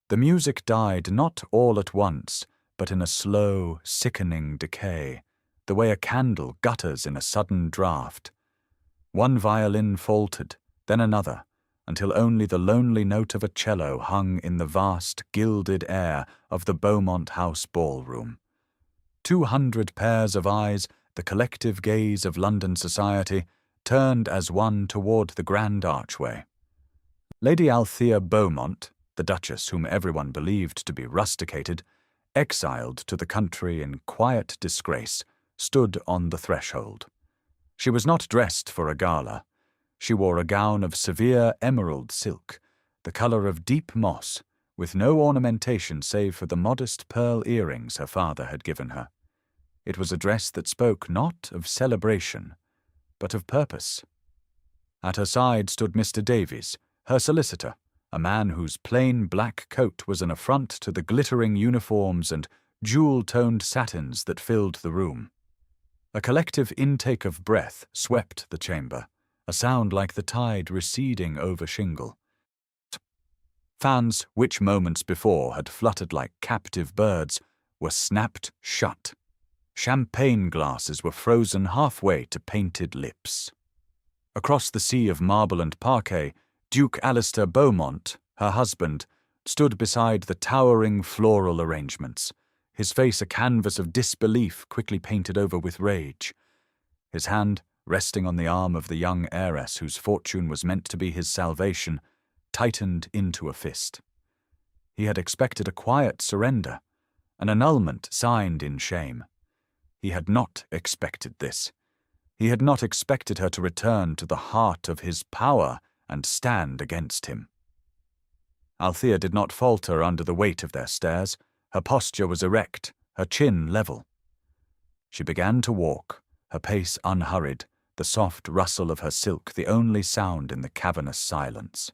The music died not all at once, but in a slow, sickening decay, the way a candle gutters in a sudden draught. One violin faltered, then another, until only the lonely note of a cello hung in the vast, gilded air of the Beaumont House ballroom. 200 pairs of eyes, the collective gaze of London society, turned as one toward the grand archway. Lady Althea Beaumont, the Duchess whom everyone believed to be rusticated, exiled to the country in quiet disgrace, stood on the threshold. She was not dressed for a gala. She wore a gown of severe emerald silk, the colour of deep moss, with no ornamentation save for the modest pearl earrings her father had given her. It was a dress that spoke not of celebration, but of purpose. At her side stood Mr. Davies, her solicitor, a man whose plain black coat was an affront to the glittering uniforms and jewel-toned satins that filled the room. A collective intake of breath swept the chamber, a sound like the tide receding over shingle. Fans, which moments before had fluttered like captive birds, were snapped shut. Champagne glasses were frozen halfway to painted lips. Across the sea of marble and parquet, Duke Alistair Beaumont, her husband, stood beside the towering floral arrangements, his face a canvas of disbelief quickly painted over with rage. His hand, resting on the arm of the young heiress whose fortune was meant to be his salvation, tightened into a fist. He had expected a quiet surrender, an annulment signed in shame. He had not expected this. He had not expected her to return to the heart of his power and stand against him. Althea did not falter under the weight of their stares. Her posture was erect, her chin level. She began to walk, her pace unhurried, the soft rustle of her silk the only sound in the cavernous silence.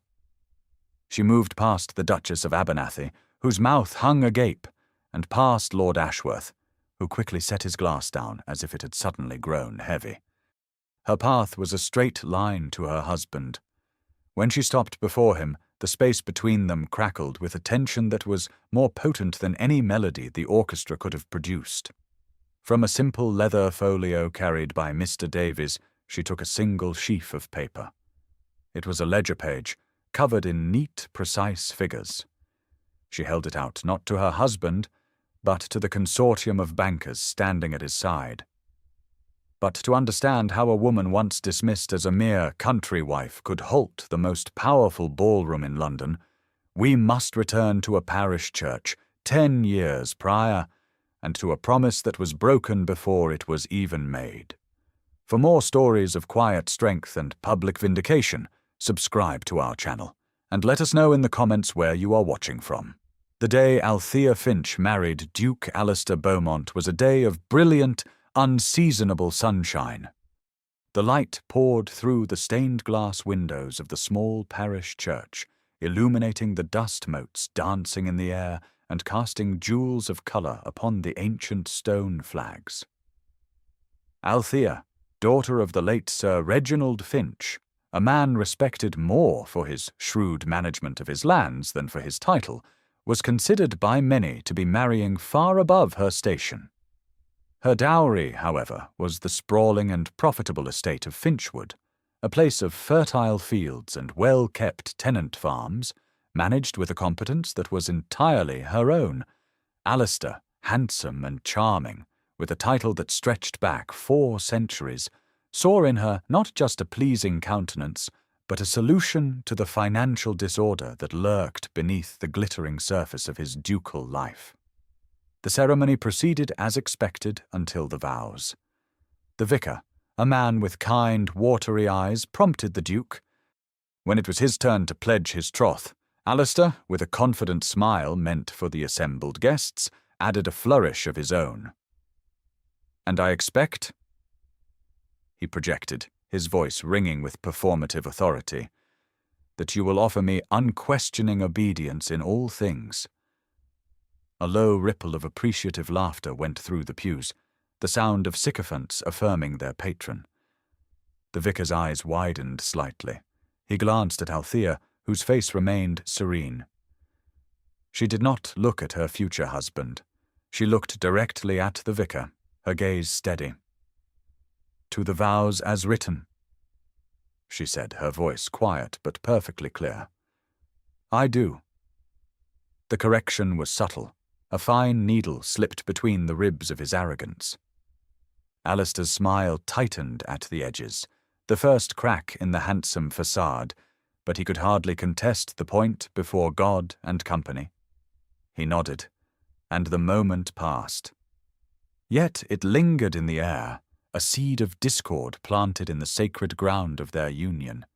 She moved past the Duchess of Abernathy, whose mouth hung agape, and past Lord Ashworth, who quickly set his glass down as if it had suddenly grown heavy. Her path was a straight line to her husband. When she stopped before him, the space between them crackled with a tension that was more potent than any melody the orchestra could have produced. From a simple leather folio carried by Mr. Davies, she took a single sheaf of paper. It was a ledger page, covered in neat, precise figures. She held it out not to her husband, but to the consortium of bankers standing at his side. But to understand how a woman once dismissed as a mere country wife could halt the most powerful ballroom in London, we must return to a parish church 10 years prior, and to a promise that was broken before it was even made. For more stories of quiet strength and public vindication, subscribe to our channel, and let us know in the comments where you are watching from. The day Althea Finch married Duke Alistair Beaumont was a day of brilliant, unseasonable sunshine. The light poured through the stained glass windows of the small parish church, illuminating the dust motes dancing in the air and casting jewels of colour upon the ancient stone flags. Althea, daughter of the late Sir Reginald Finch, a man respected more for his shrewd management of his lands than for his title, was considered by many to be marrying far above her station. Her dowry, however, was the sprawling and profitable estate of Finchwood, a place of fertile fields and well-kept tenant farms, managed with a competence that was entirely her own. Alistair, handsome and charming, with a title that stretched back 4 centuries, saw in her not just a pleasing countenance, but a solution to the financial disorder that lurked beneath the glittering surface of his ducal life. The ceremony proceeded as expected until the vows. The vicar, a man with kind, watery eyes, prompted the Duke. When it was his turn to pledge his troth, Alistair, with a confident smile meant for the assembled guests, added a flourish of his own. "And I expect," he projected, his voice ringing with performative authority, "that you will offer me unquestioning obedience in all things." A low ripple of appreciative laughter went through the pews, the sound of sycophants affirming their patron. The vicar's eyes widened slightly. He glanced at Althea, whose face remained serene. She did not look at her future husband. She looked directly at the vicar, her gaze steady. "To the vows as written," she said, her voice quiet but perfectly clear. "I do." The correction was subtle. A fine needle slipped between the ribs of his arrogance. Alistair's smile tightened at the edges, the first crack in the handsome facade, but he could hardly contest the point before God and company. He nodded, and the moment passed. Yet it lingered in the air, a seed of discord planted in the sacred ground of their union.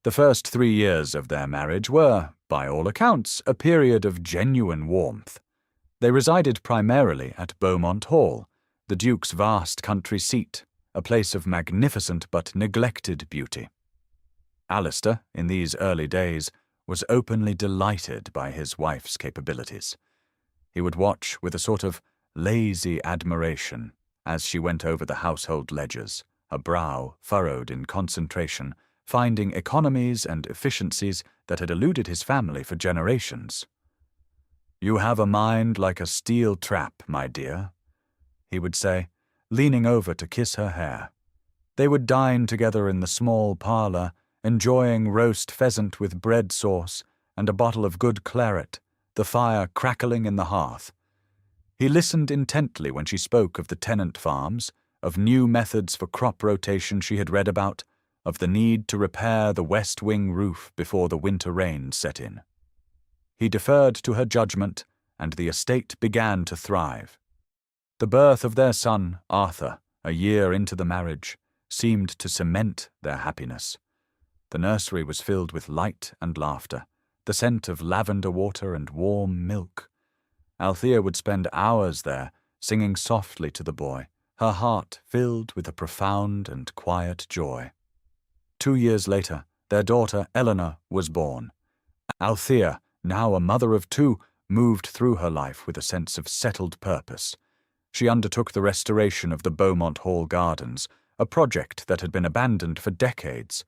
The first 3 years of their marriage were, by all accounts, a period of genuine warmth. They resided primarily at Beaumont Hall, the Duke's vast country seat, a place of magnificent but neglected beauty. Alistair, in these early days, was openly delighted by his wife's capabilities. He would watch with a sort of lazy admiration as she went over the household ledgers, her brow furrowed in concentration, finding economies and efficiencies that had eluded his family for generations. "You have a mind like a steel trap, my dear," he would say, leaning over to kiss her hair. They would dine together in the small parlour, enjoying roast pheasant with bread sauce and a bottle of good claret, the fire crackling in the hearth. He listened intently when she spoke of the tenant farms, of new methods for crop rotation she had read about, of the need to repair the west wing roof before the winter rains set in. He deferred to her judgment, and the estate began to thrive. The birth of their son, Arthur, a year into the marriage, seemed to cement their happiness. The nursery was filled with light and laughter, the scent of lavender water and warm milk. Althea would spend hours there, singing softly to the boy, her heart filled with a profound and quiet joy. 2 years later, their daughter Eleanor was born. Althea, now a mother of 2, moved through her life with a sense of settled purpose. She undertook the restoration of the Beaumont Hall gardens, a project that had been abandoned for decades.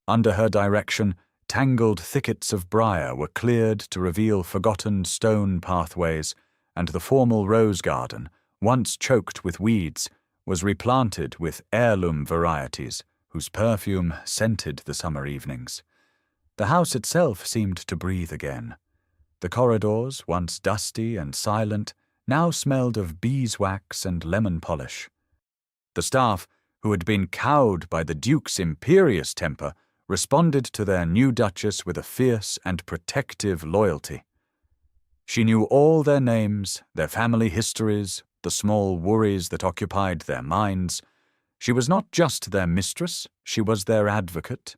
Under her direction, tangled thickets of briar were cleared to reveal forgotten stone pathways, and the formal rose garden, once choked with weeds, was replanted with heirloom varieties whose perfume scented the summer evenings. The house itself seemed to breathe again. The corridors, once dusty and silent, now smelled of beeswax and lemon polish. The staff, who had been cowed by the Duke's imperious temper, responded to their new duchess with a fierce and protective loyalty. She knew all their names, their family histories, the small worries that occupied their minds. She was not just their mistress, she was their advocate.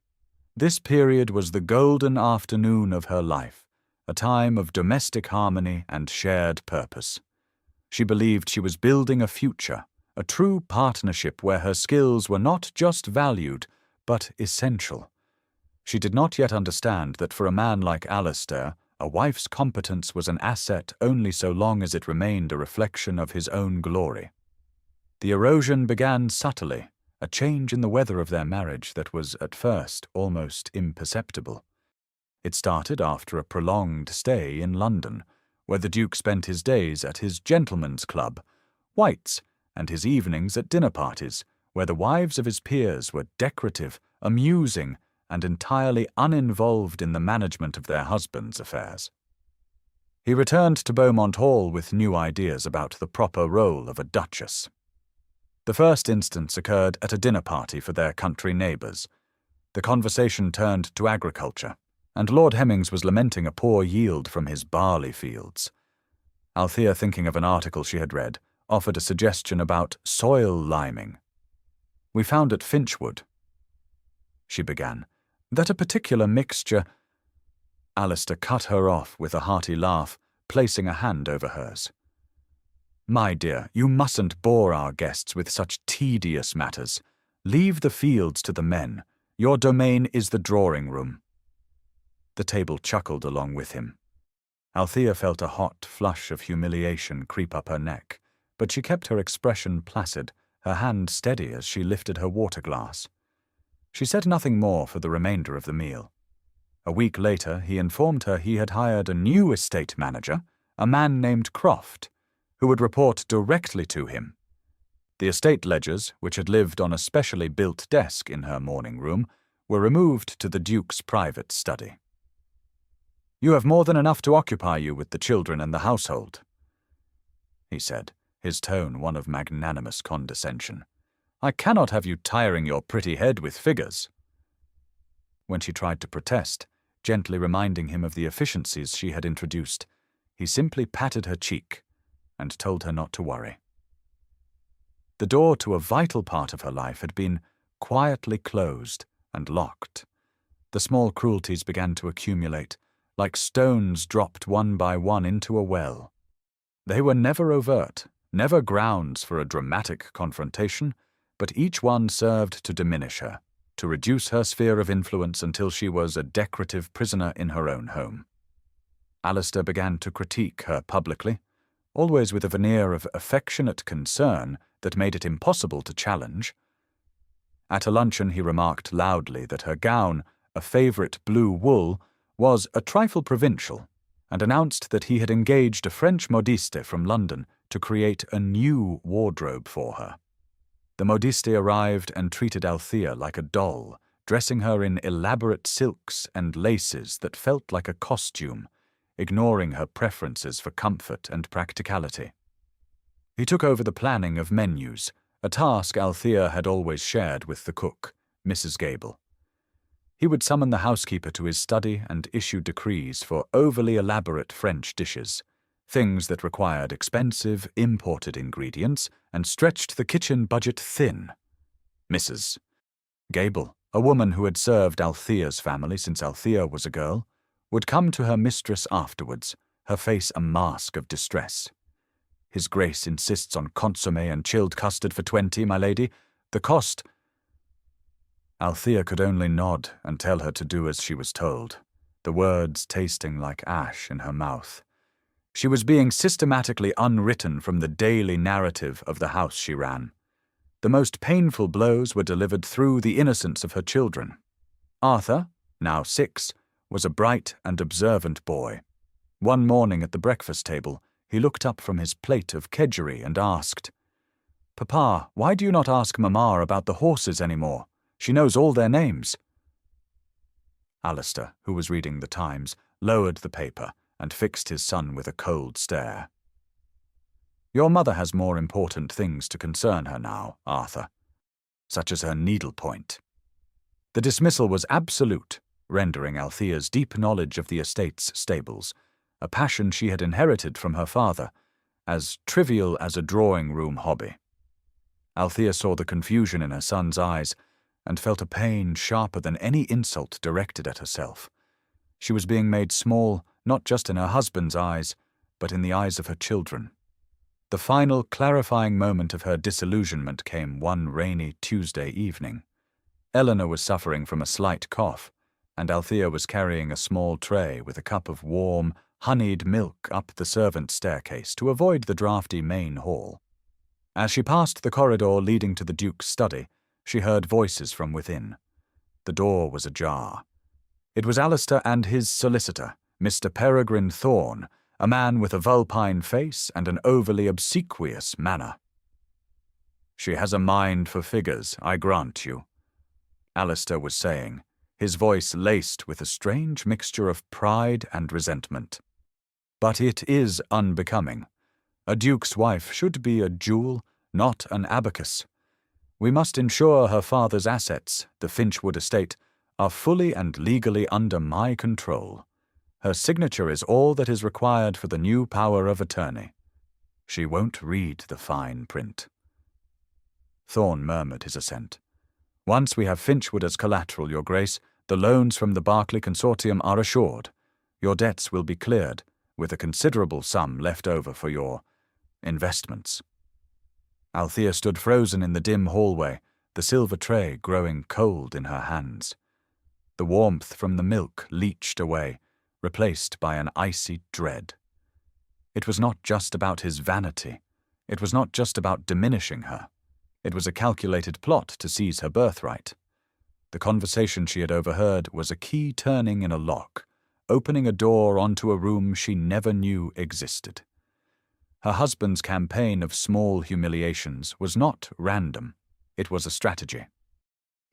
This period was the golden afternoon of her life, a time of domestic harmony and shared purpose. She believed she was building a future, a true partnership where her skills were not just valued, but essential. She did not yet understand that for a man like Alistair, a wife's competence was an asset only so long as it remained a reflection of his own glory. The erosion began subtly, a change in the weather of their marriage that was at first almost imperceptible. It started after a prolonged stay in London, where the Duke spent his days at his gentlemen's club, White's, and his evenings at dinner parties, where the wives of his peers were decorative, amusing, and entirely uninvolved in the management of their husbands' affairs. He returned to Beaumont Hall with new ideas about the proper role of a duchess. The first instance occurred at a dinner party for their country neighbours. The conversation turned to agriculture, and Lord Hemmings was lamenting a poor yield from his barley fields. Althea, thinking of an article she had read, offered a suggestion about soil liming. "We found at Finchwood," she began, "that a particular mixture—" Alistair cut her off with a hearty laugh, placing a hand over hers. "My dear, you mustn't bore our guests with such tedious matters. Leave the fields to the men. Your domain is the drawing-room." The table chuckled along with him. Althea felt a hot flush of humiliation creep up her neck, but she kept her expression placid, her hand steady as she lifted her water glass. She said nothing more for the remainder of the meal. A week later, he informed her he had hired a new estate manager, a man named Croft, who would report directly to him. The estate ledgers, which had lived on a specially built desk in her morning room, were removed to the Duke's private study. "You have more than enough to occupy you with the children and the household," he said, his tone one of magnanimous condescension. "I cannot have you tiring your pretty head with figures." When she tried to protest, gently reminding him of the efficiencies she had introduced, he simply patted her cheek and told her not to worry. The door to a vital part of her life had been quietly closed and locked. The small cruelties began to accumulate, like stones dropped one by one into a well. They were never overt, never grounds for a dramatic confrontation, but each one served to diminish her, to reduce her sphere of influence until she was a decorative prisoner in her own home. Alistair began to critique her publicly, always with a veneer of affectionate concern that made it impossible to challenge. At a luncheon he remarked loudly that her gown, a favourite blue wool, was a trifle provincial, and announced that he had engaged a French modiste from London to create a new wardrobe for her. The modiste arrived and treated Althea like a doll, dressing her in elaborate silks and laces that felt like a costume, ignoring her preferences for comfort and practicality. He took over the planning of menus, a task Althea had always shared with the cook, Mrs. Gable. He would summon the housekeeper to his study and issue decrees for overly elaborate French dishes, things that required expensive, imported ingredients and stretched the kitchen budget thin. Mrs. Gable, a woman who had served Althea's family since Althea was a girl, would come to her mistress afterwards, her face a mask of distress. "His Grace insists on consommé and chilled custard for 20, my lady. The cost—" Althea could only nod and tell her to do as she was told, the words tasting like ash in her mouth. She was being systematically unwritten from the daily narrative of the house she ran. The most painful blows were delivered through the innocence of her children. Arthur, now 6, was a bright and observant boy. One morning at the breakfast table, he looked up from his plate of kedgeree and asked, "Papa, why do you not ask Mamma about the horses any more? She knows all their names." Alistair, who was reading the Times, lowered the paper and fixed his son with a cold stare. "Your mother has more important things to concern her now, Arthur, such as her needlepoint." The dismissal was absolute, rendering Althea's deep knowledge of the estate's stables, a passion she had inherited from her father, as trivial as a drawing-room hobby. Althea saw the confusion in her son's eyes and felt a pain sharper than any insult directed at herself. She was being made small not just in her husband's eyes, but in the eyes of her children. The final clarifying moment of her disillusionment came one rainy Tuesday evening. Eleanor was suffering from a slight cough, and Althea was carrying a small tray with a cup of warm, honeyed milk up the servants' staircase to avoid the draughty main hall. As she passed the corridor leading to the Duke's study, she heard voices from within. The door was ajar. It was Alistair and his solicitor, Mr. Peregrine Thorne, a man with a vulpine face and an overly obsequious manner. "She has a mind for figures, I grant you," Alistair was saying, his voice laced with a strange mixture of pride and resentment. "But it is unbecoming. A duke's wife should be a jewel, not an abacus. We must ensure her father's assets, the Finchwood estate, are fully and legally under my control. Her signature is all that is required for the new power of attorney. She won't read the fine print." Thorne murmured his assent. "Once we have Finchwood as collateral, Your Grace, the loans from the Berkeley Consortium are assured. Your debts will be cleared, with a considerable sum left over for your investments." Althea stood frozen in the dim hallway, the silver tray growing cold in her hands. The warmth from the milk leached away, replaced by an icy dread. It was not just about his vanity. It was not just about diminishing her. It was a calculated plot to seize her birthright. The conversation she had overheard was a key turning in a lock, opening a door onto a room she never knew existed. Her husband's campaign of small humiliations was not random. It was a strategy.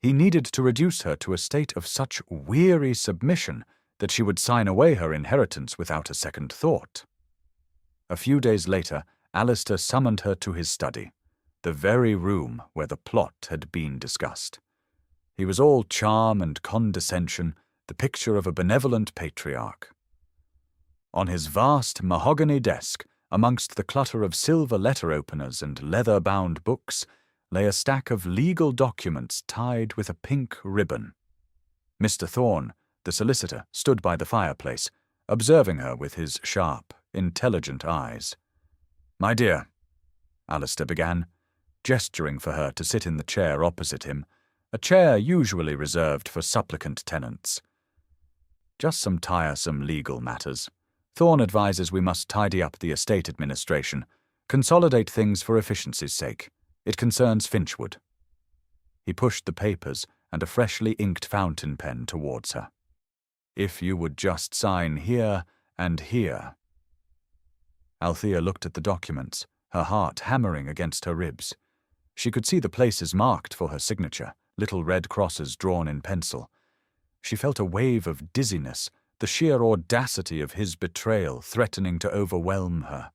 He needed to reduce her to a state of such weary submission that she would sign away her inheritance without a second thought. A few days later, Alistair summoned her to his study, the very room where the plot had been discussed. He was all charm and condescension, the picture of a benevolent patriarch. On his vast mahogany desk, amongst the clutter of silver letter openers and leather-bound books, lay a stack of legal documents tied with a pink ribbon. Mr. Thorne, the solicitor, stood by the fireplace, observing her with his sharp, intelligent eyes. "My dear," Alistair began, gesturing for her to sit in the chair opposite him, a chair usually reserved for supplicant tenants. "Just some tiresome legal matters. Thorne advises we must tidy up the estate administration, consolidate things for efficiency's sake. It concerns Finchwood." He pushed the papers and a freshly inked fountain pen towards her. "If you would just sign here and here." Althea looked at the documents, her heart hammering against her ribs. She could see the places marked for her signature, little red crosses drawn in pencil. She felt a wave of dizziness, the sheer audacity of his betrayal threatening to overwhelm her.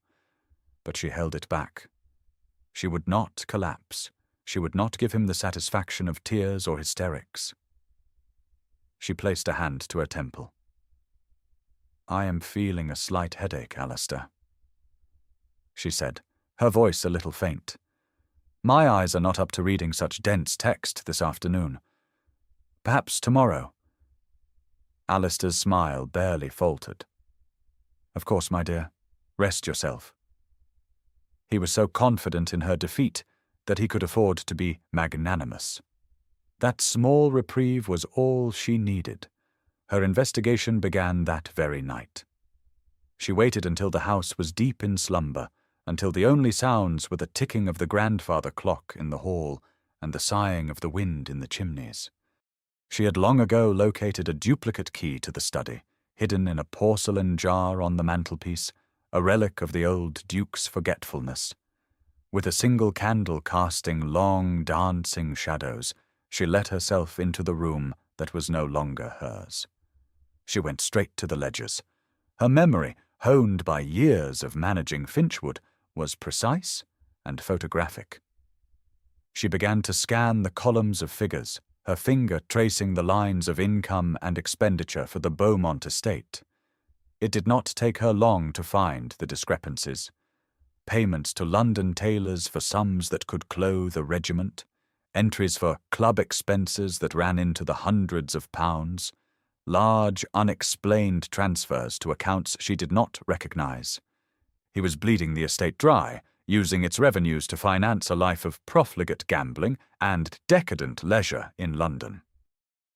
But she held it back. She would not collapse. She would not give him the satisfaction of tears or hysterics. She placed a hand to her temple. "I am feeling a slight headache, Alistair," she said, her voice a little faint. "My eyes are not up to reading such dense text this afternoon. Perhaps tomorrow." Alistair's smile barely faltered. "Of course, my dear. Rest yourself." He was so confident in her defeat that he could afford to be magnanimous. That small reprieve was all she needed. Her investigation began that very night. She waited until the house was deep in slumber, until the only sounds were the ticking of the grandfather clock in the hall and the sighing of the wind in the chimneys. She had long ago located a duplicate key to the study, hidden in a porcelain jar on the mantelpiece, a relic of the old Duke's forgetfulness. With a single candle casting long, dancing shadows, she let herself into the room that was no longer hers. She went straight to the ledgers. Her memory, honed by years of managing Finchwood, was precise and photographic. She began to scan the columns of figures, her finger tracing the lines of income and expenditure for the Beaumont estate. It did not take her long to find the discrepancies. Payments to London tailors for sums that could clothe a regiment, entries for club expenses that ran into the hundreds of pounds, large, unexplained transfers to accounts she did not recognize. He was bleeding the estate dry, using its revenues to finance a life of profligate gambling and decadent leisure in London.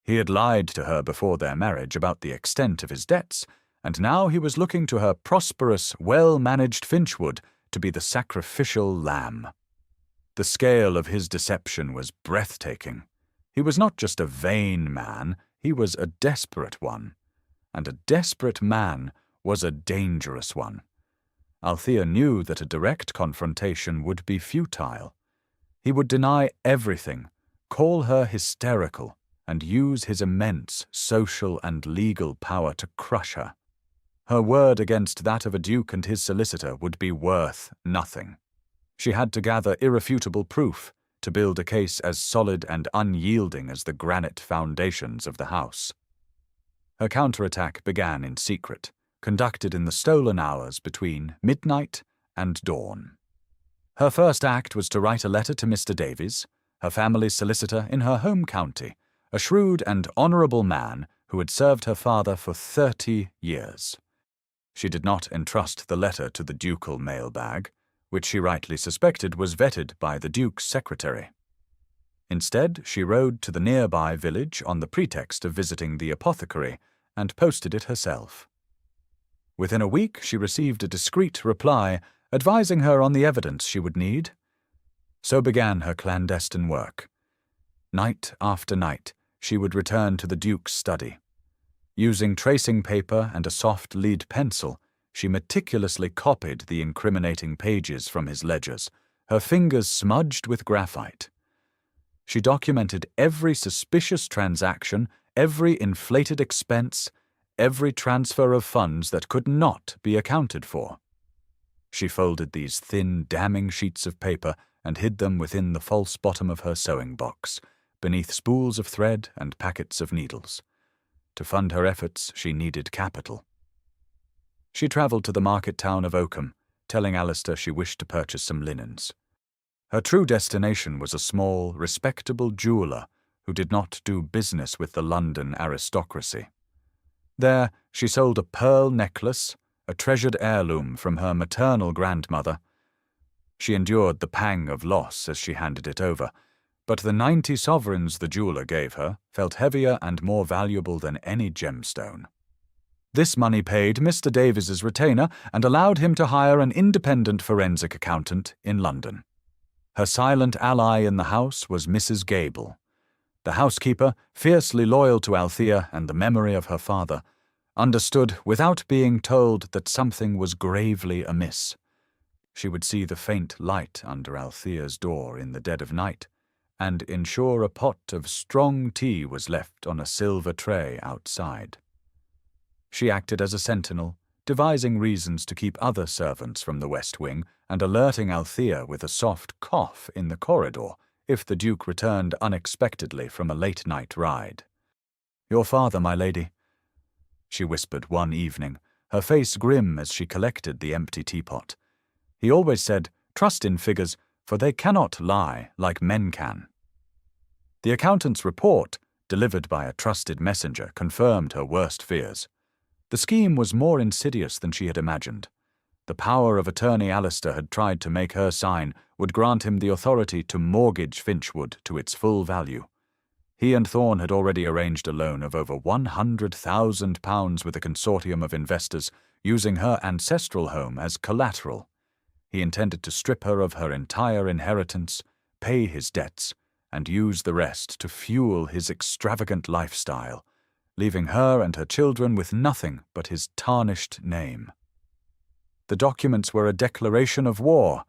He had lied to her before their marriage about the extent of his debts, and now he was looking to her prosperous, well-managed Finchwood to be the sacrificial lamb. The scale of his deception was breathtaking. He was not just a vain man, he was a desperate one. And a desperate man was a dangerous one. Althea knew that a direct confrontation would be futile. He would deny everything, call her hysterical, and use his immense social and legal power to crush her. Her word against that of a duke and his solicitor would be worth nothing. She had to gather irrefutable proof to build a case as solid and unyielding as the granite foundations of the house. Her counterattack began in secret, conducted in the stolen hours between midnight and dawn. Her first act was to write a letter to Mr. Davies, her family's solicitor in her home county, a shrewd and honourable man who had served her father for 30 years. She did not entrust the letter to the ducal mailbag, which she rightly suspected was vetted by the Duke's secretary. Instead, she rode to the nearby village on the pretext of visiting the apothecary and posted it herself. Within a week, she received a discreet reply advising her on the evidence she would need. So began her clandestine work. Night after night, she would return to the Duke's study. Using tracing paper and a soft lead pencil, she meticulously copied the incriminating pages from his ledgers, her fingers smudged with graphite. She documented every suspicious transaction, every inflated expense, every transfer of funds that could not be accounted for. She folded these thin, damning sheets of paper and hid them within the false bottom of her sewing box, beneath spools of thread and packets of needles. To fund her efforts, she needed capital. She travelled to the market town of Oakham, telling Alistair she wished to purchase some linens. Her true destination was a small, respectable jeweller who did not do business with the London aristocracy. There, she sold a pearl necklace, a treasured heirloom from her maternal grandmother. She endured the pang of loss as she handed it over, but the 90 sovereigns the jeweller gave her felt heavier and more valuable than any gemstone. This money paid Mr. Davies's retainer and allowed him to hire an independent forensic accountant in London. Her silent ally in the house was Mrs. Gable. The housekeeper, fiercely loyal to Althea and the memory of her father, understood without being told that something was gravely amiss. She would see the faint light under Althea's door in the dead of night, and ensure a pot of strong tea was left on a silver tray outside. She acted as a sentinel, devising reasons to keep other servants from the West Wing and alerting Althea with a soft cough in the corridor if the Duke returned unexpectedly from a late-night ride. "Your father, my lady," she whispered one evening, her face grim as she collected the empty teapot. "He always said, 'Trust in figures, for they cannot lie like men can.'" The accountant's report, delivered by a trusted messenger, confirmed her worst fears. The scheme was more insidious than she had imagined. The power of attorney Alistair had tried to make her sign would grant him the authority to mortgage Finchwood to its full value. He and Thorne had already arranged a loan of over £100,000 with a consortium of investors, using her ancestral home as collateral. He intended to strip her of her entire inheritance, pay his debts, and use the rest to fuel his extravagant lifestyle, leaving her and her children with nothing but his tarnished name. The documents were a declaration of war,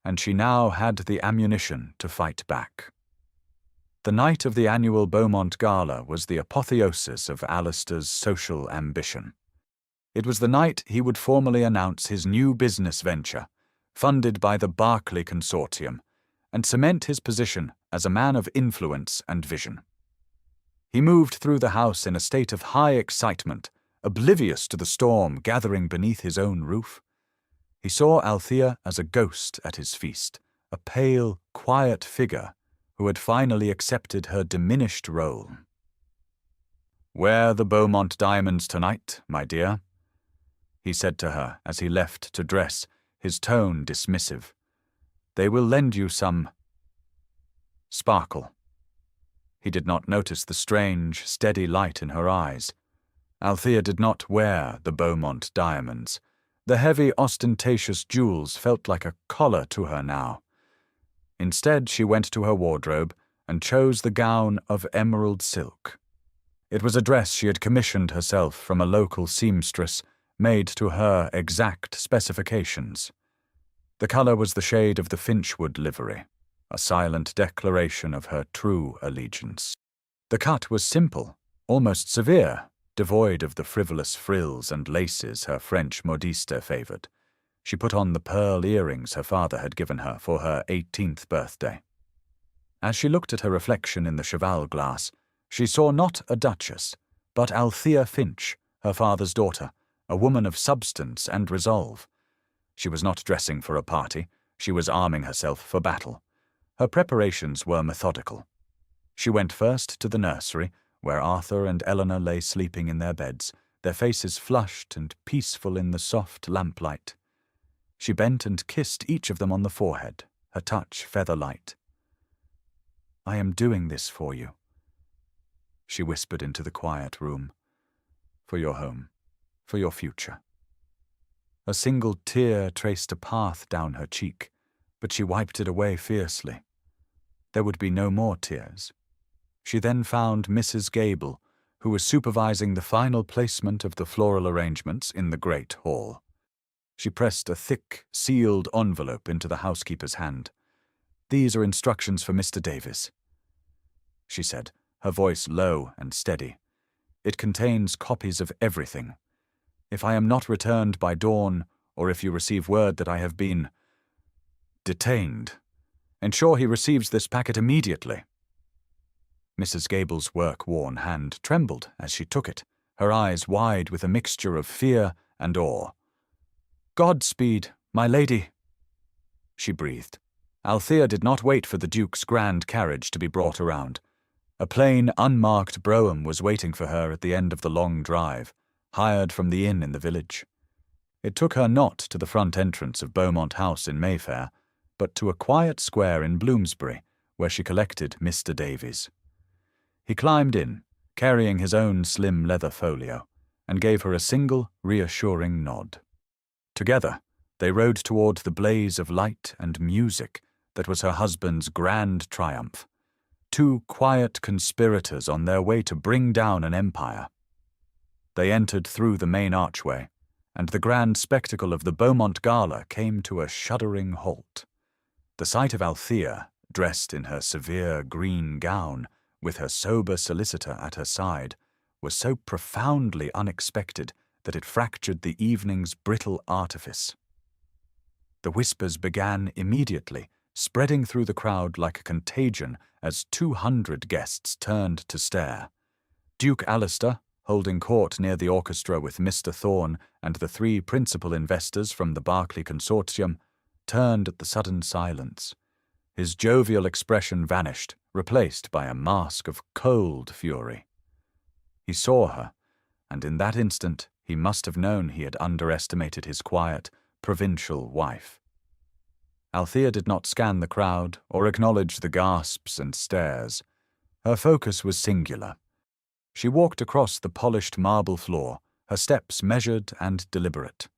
and she now had the ammunition to fight back. The night of the annual Beaumont Gala was the apotheosis of Alistair's social ambition. It was the night he would formally announce his new business venture, funded by the Berkeley Consortium, and cement his position as a man of influence and vision. He moved through the house in a state of high excitement, oblivious to the storm gathering beneath his own roof. He saw Althea as a ghost at his feast, a pale, quiet figure who had finally accepted her diminished role. "Wear the Beaumont diamonds tonight, my dear," he said to her as he left to dress, his tone dismissive. "They will lend you some sparkle." He did not notice the strange, steady light in her eyes. Althea did not wear the Beaumont diamonds. The heavy, ostentatious jewels felt like a collar to her now. Instead, she went to her wardrobe and chose the gown of emerald silk. It was a dress she had commissioned herself from a local seamstress, made to her exact specifications. The colour was the shade of the Finchwood livery, a silent declaration of her true allegiance. The cut was simple, almost severe, devoid of the frivolous frills and laces her French modiste favoured. She put on the pearl earrings her father had given her for her 18th birthday. As she looked at her reflection in the cheval glass, she saw not a duchess, but Althea Finch, her father's daughter, a woman of substance and resolve. She was not dressing for a party, she was arming herself for battle. Her preparations were methodical. She went first to the nursery, where Arthur and Eleanor lay sleeping in their beds, their faces flushed and peaceful in the soft lamplight. She bent and kissed each of them on the forehead, her touch feather-light. "I am doing this for you," she whispered into the quiet room. "For your home, for your future." A single tear traced a path down her cheek, but she wiped it away fiercely. There would be no more tears. She then found Mrs. Gable, who was supervising the final placement of the floral arrangements in the great hall. She pressed a thick, sealed envelope into the housekeeper's hand. "These are instructions for Mr. Davies," she said, her voice low and steady. "It contains copies of everything. If I am not returned by dawn, or if you receive word that I have been detained, ensure he receives this packet immediately." Mrs. Gable's work-worn hand trembled as she took it, her eyes wide with a mixture of fear and awe. "Godspeed, my lady," she breathed. Althea did not wait for the Duke's grand carriage to be brought around. A plain, unmarked brougham was waiting for her at the end of the long drive, hired from the inn in the village. It took her not to the front entrance of Beaumont House in Mayfair, but to a quiet square in Bloomsbury, where she collected Mr. Davies. He climbed in, carrying his own slim leather folio, and gave her a single, reassuring nod. Together, they rode toward the blaze of light and music that was her husband's grand triumph, two quiet conspirators on their way to bring down an empire. They entered through the main archway, and the grand spectacle of the Beaumont Gala came to a shuddering halt. The sight of Althea, dressed in her severe green gown, with her sober solicitor at her side, was so profoundly unexpected that it fractured the evening's brittle artifice. The whispers began immediately, spreading through the crowd like a contagion as 200 guests turned to stare. Duke Alistair, holding court near the orchestra with Mr. Thorne and the three principal investors from the Berkeley Consortium, turned at the sudden silence. His jovial expression vanished, replaced by a mask of cold fury. He saw her, and in that instant he must have known he had underestimated his quiet, provincial wife. Althea did not scan the crowd or acknowledge the gasps and stares. Her focus was singular. She walked across the polished marble floor, her steps measured and deliberate.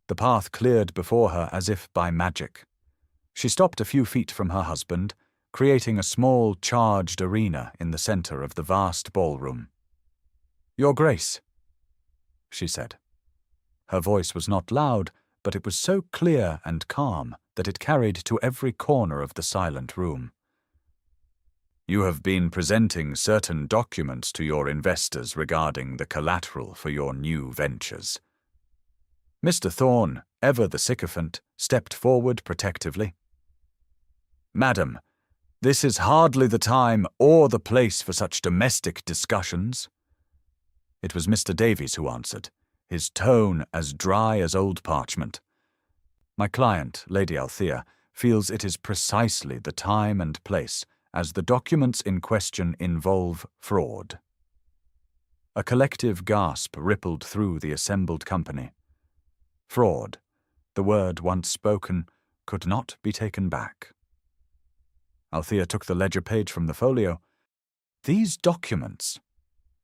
The path cleared before her as if by magic. She stopped a few feet from her husband, creating a small, charged arena in the center of the vast ballroom. "Your Grace," she said. Her voice was not loud, but it was so clear and calm that it carried to every corner of the silent room. "You have been presenting certain documents to your investors regarding the collateral for your new ventures." Mr. Thorne, ever the sycophant, stepped forward protectively. "Madam, this is hardly the time or the place for such domestic discussions." It was Mr. Davies who answered, his tone as dry as old parchment. "My client, Lady Althea, feels it is precisely the time and place, as the documents in question involve fraud." A collective gasp rippled through the assembled company. Fraud, the word once spoken, could not be taken back. Althea took the ledger page from the folio. "These documents,"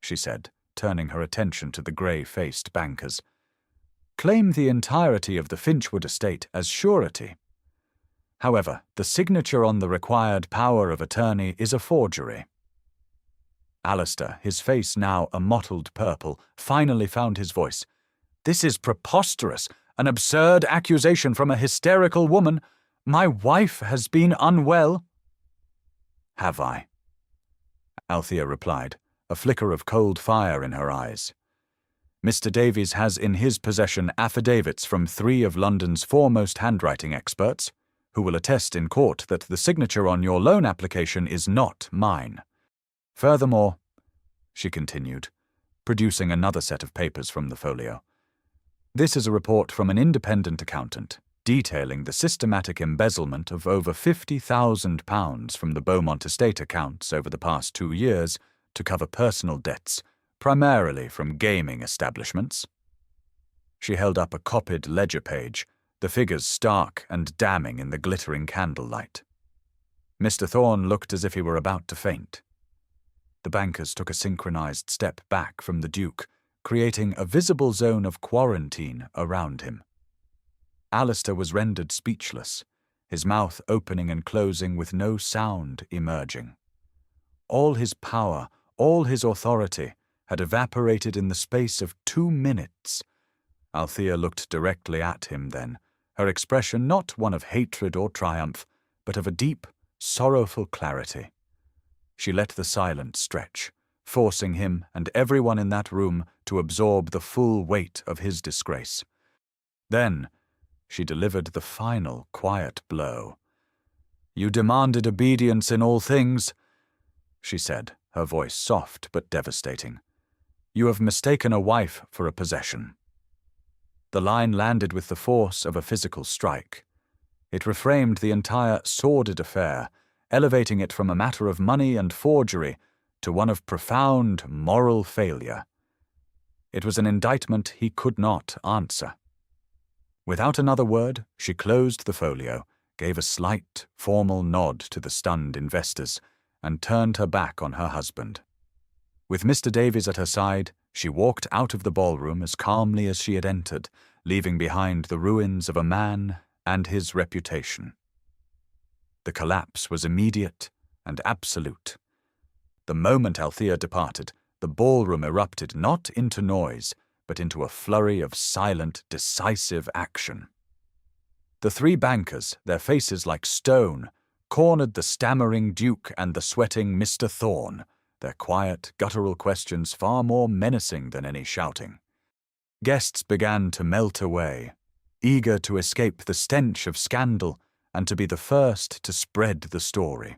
she said, turning her attention to the grey-faced bankers, "claim the entirety of the Finchwood estate as surety. However, the signature on the required power of attorney is a forgery." Alistair, his face now a mottled purple, finally found his voice. "This is preposterous, an absurd accusation from a hysterical woman. My wife has been unwell." "Have I?" Althea replied, a flicker of cold fire in her eyes. "Mr. Davies has in his possession affidavits from 3 of London's foremost handwriting experts, who will attest in court that the signature on your loan application is not mine. Furthermore," she continued, producing another set of papers from the folio, "this is a report from an independent accountant, detailing the systematic embezzlement of over £50,000 from the Beaumont estate accounts over the past 2 years to cover personal debts, primarily from gaming establishments." She held up a copied ledger page, the figures stark and damning in the glittering candlelight. Mr. Thorne looked as if he were about to faint. The bankers took a synchronized step back from the Duke, creating a visible zone of quarantine around him. Alistair was rendered speechless, his mouth opening and closing with no sound emerging. all his power, all his authority, had evaporated in the space of 2 minutes. Althea looked directly at him then, her expression not one of hatred or triumph, but of a deep, sorrowful clarity. She let the silence stretch, forcing him and everyone in that room to absorb the full weight of his disgrace. Then she delivered the final quiet blow. "You demanded obedience in all things," she said, her voice soft but devastating. "You have mistaken a wife for a possession." The line landed with the force of a physical strike. It reframed the entire sordid affair, elevating it from a matter of money and forgery to one of profound moral failure. It was an indictment he could not answer. Without another word, she closed the folio, gave a slight, formal nod to the stunned investors, and turned her back on her husband. With Mr. Davies at her side, she walked out of the ballroom as calmly as she had entered, leaving behind the ruins of a man and his reputation. The collapse was immediate and absolute. The moment Althea departed, the ballroom erupted not into noise, but into a flurry of silent, decisive action. The 3 bankers, their faces like stone, cornered the stammering Duke and the sweating Mr. Thorne, their quiet, guttural questions far more menacing than any shouting. Guests began to melt away, eager to escape the stench of scandal and to be the first to spread the story.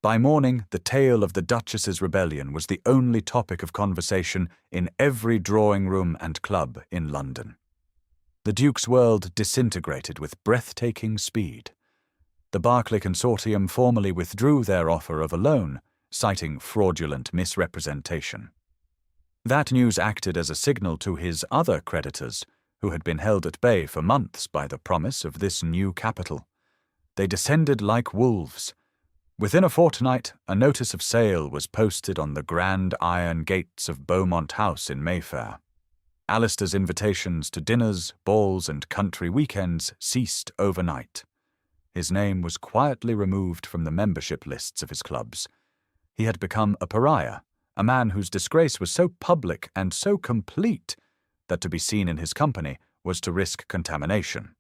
By morning, the tale of the Duchess's rebellion was the only topic of conversation in every drawing-room and club in London. The Duke's world disintegrated with breathtaking speed. The Berkeley Consortium formally withdrew their offer of a loan, citing fraudulent misrepresentation. That news acted as a signal to his other creditors, who had been held at bay for months by the promise of this new capital. They descended like wolves. Within a fortnight, a notice of sale was posted on the grand iron gates of Beaumont House in Mayfair. Alistair's invitations to dinners, balls, and country weekends ceased overnight. His name was quietly removed from the membership lists of his clubs. He had become a pariah, a man whose disgrace was so public and so complete that to be seen in his company was to risk contamination.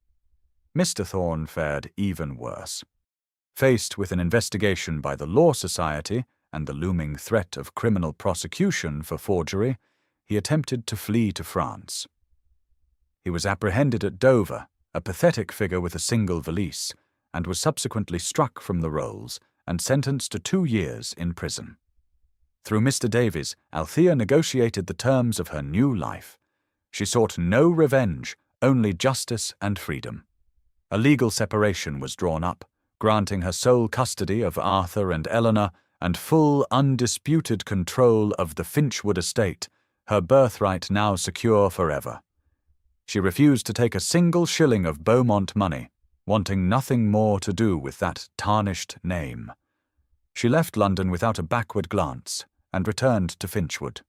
Mr. Thorne fared even worse. Faced with an investigation by the Law Society and the looming threat of criminal prosecution for forgery, he attempted to flee to France. He was apprehended at Dover, a pathetic figure with a single valise, and was subsequently struck from the rolls and sentenced to 2 years in prison. Through Mr. Davies, Althea negotiated the terms of her new life. She sought no revenge, only justice and freedom. A legal separation was drawn up, granting her sole custody of Arthur and Eleanor and full, undisputed control of the Finchwood estate, her birthright now secure forever. She refused to take a single shilling of Beaumont money, wanting nothing more to do with that tarnished name. She left London without a backward glance and returned to Finchwood.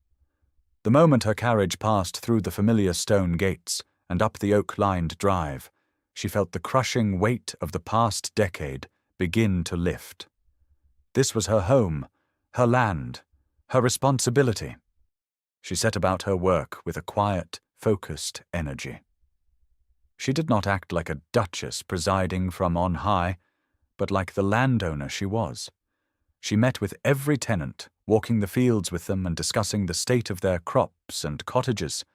The moment her carriage passed through the familiar stone gates and up the oak-lined drive, she felt the crushing weight of the past decade begin to lift. This was her home, her land, her responsibility. She set about her work with a quiet, focused energy. She did not act like a duchess presiding from on high, but like the landowner she was. She met with every tenant, walking the fields with them and discussing the state of their crops and cottages.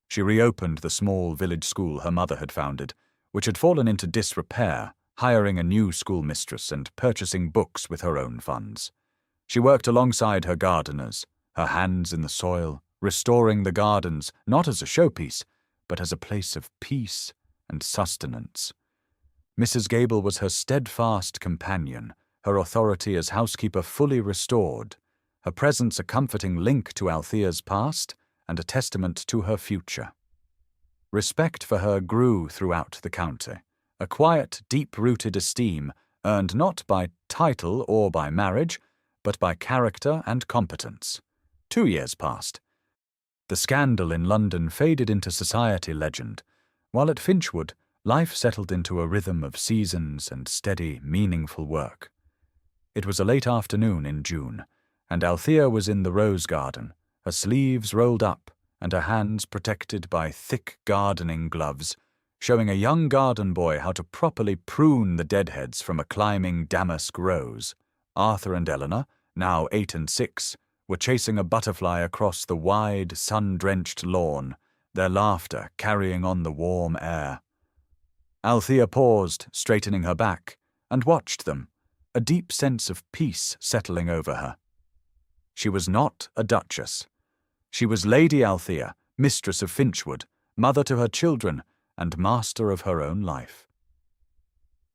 She reopened the small village school her mother had founded, which had fallen into disrepair, hiring a new schoolmistress and purchasing books with her own funds. She worked alongside her gardeners, her hands in the soil, restoring the gardens not as a showpiece, but as a place of peace and sustenance. Mrs. Gable was her steadfast companion, her authority as housekeeper fully restored, her presence a comforting link to Althea's past and a testament to her future. Respect for her grew throughout the county, a quiet, deep-rooted esteem earned not by title or by marriage, but by character and competence. 2 years passed. The scandal in London faded into society legend, while at Finchwood, life settled into a rhythm of seasons and steady, meaningful work. It was a late afternoon in June, and Althea was in the rose garden, her sleeves rolled up and her hands protected by thick gardening gloves, showing a young garden boy how to properly prune the deadheads from a climbing damask rose. Arthur and Eleanor, now 8 and 6, were chasing a butterfly across the wide, sun-drenched lawn, their laughter carrying on the warm air. Althea paused, straightening her back, and watched them, a deep sense of peace settling over her. She was not a duchess. She was Lady Althea, mistress of Finchwood, mother to her children, and master of her own life.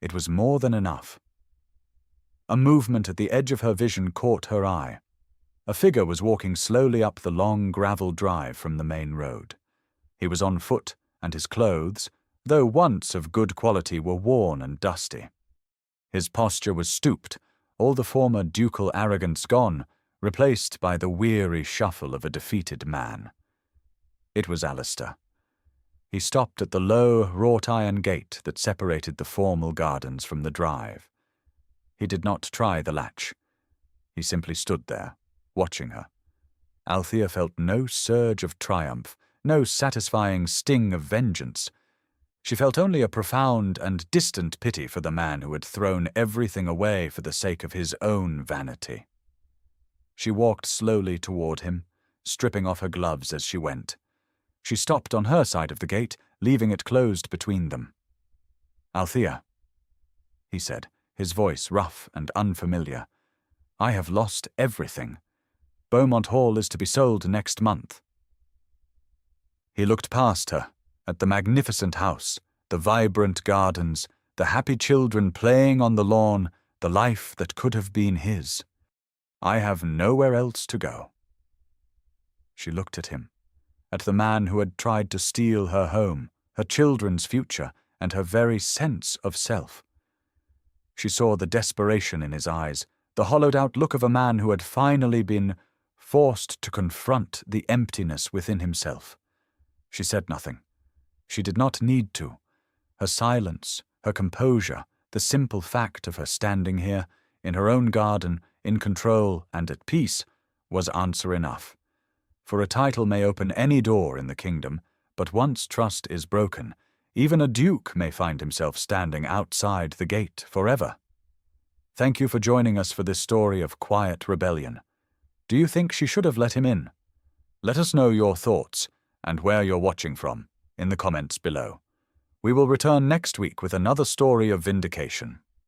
It was more than enough. A movement at the edge of her vision caught her eye. A figure was walking slowly up the long gravel drive from the main road. He was on foot, and his clothes, though once of good quality, were worn and dusty. His posture was stooped, all the former ducal arrogance gone, replaced by the weary shuffle of a defeated man. It was Alistair. He stopped at the low, wrought-iron gate that separated the formal gardens from the drive. He did not try the latch. He simply stood there, watching her. Althea felt no surge of triumph, no satisfying sting of vengeance. She felt only a profound and distant pity for the man who had thrown everything away for the sake of his own vanity. She walked slowly toward him, stripping off her gloves as she went. She stopped on her side of the gate, leaving it closed between them. "Althea," he said, his voice rough and unfamiliar, "I have lost everything. Beaumont Hall is to be sold next month." He looked past her, at the magnificent house, the vibrant gardens, the happy children playing on the lawn, the life that could have been his. "I have nowhere else to go." She looked at him, at the man who had tried to steal her home, her children's future, and her very sense of self. She saw the desperation in his eyes, the hollowed-out look of a man who had finally been forced to confront the emptiness within himself. She said nothing. She did not need to. Her silence, her composure, the simple fact of her standing here, in her own garden, in control and at peace, was answer enough. For a title may open any door in the kingdom, but once trust is broken, even a duke may find himself standing outside the gate forever. Thank you for joining us for this story of quiet rebellion. Do you think she should have let him in? Let us know your thoughts and where you're watching from in the comments below. We will return next week with another story of vindication.